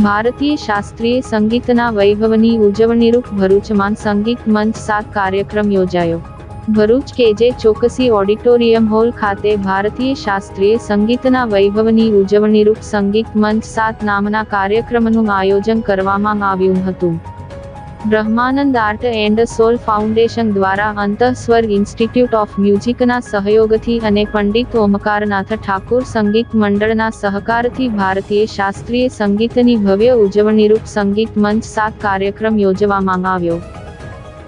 ભારતીય શાસ્ત્રીય સંગીતના વૈભવની ઉજવણીરૂપ ભરૂચમાં સંગીત મંચ 7 કાર્યક્રમ યોજાયો. ભરૂચ કેજે ચોકસી ઓડિટોરિયમ હોલ ખાતે ભારતીય શાસ્ત્રીય સંગીતના વૈભવની ઉજવણીરૂપ સંગીત મંચ 7 નામના કાર્યક્રમનું આયોજન કરવામાં આવ્યું હતું. Brahmanand art and soul foundation દ્વારા અંતઃસ્વર ઇન્સ્ટિટ્યૂટ ઓફ મ્યુઝિકના સહયોગથી અને પંડિત ઓમકારનાથ ઠાકુર સંગીત મંડળના સહકારથી ભારતીય શાસ્ત્રીય સંગીતની ભવ્ય ઉજવણીરૂપ સંગીત મંચ 7 કાર્યક્રમ યોજવામાં આવ્યો.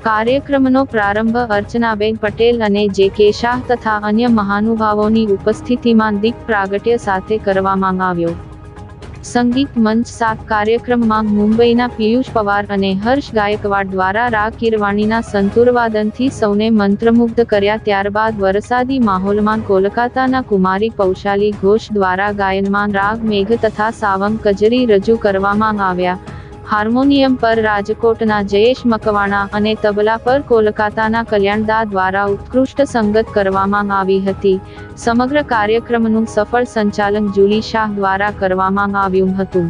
કાર્યક્રમનો પ્રારંભ અર્ચનાબેન પટેલ અને જે કે શાહ તથા અન્ય મહાનુભાવોની ઉપસ્થિતિમાં દીપ પ્રાગટ્ય સાથે કરવામાં આવ્યો. સંગીત મંચ 7 કાર્યક્રમમાં મુંબઈના પિયુષ પવાર અને હર્ષ ગાયકવાડ દ્વારા રાગ કીરવાણીના સંતૂરવાદનથી સૌને મંત્રમુગ્ધ કર્યા. ત્યારબાદ વરસાદી માહોલમાં કોલકાતાના કુમારી પૌશાલી ઘોષ દ્વારા ગાયનમાં રાગ મેઘ તથા સાવંગ કજરી રજૂ કરવામાં આવ્યા. હાર્મોનિયમ પર રાજકોટના જયેશ મકવાણા અને તબલા પર કોલકાતાના કલ્યાણદા દ્વારા ઉત્કૃષ્ટ સંગત કરવામાં આવી હતી. સમગ્ર કાર્યક્રમનું સફળ સંચાલન જુલી શાહ દ્વારા કરવામાં આવ્યું હતું.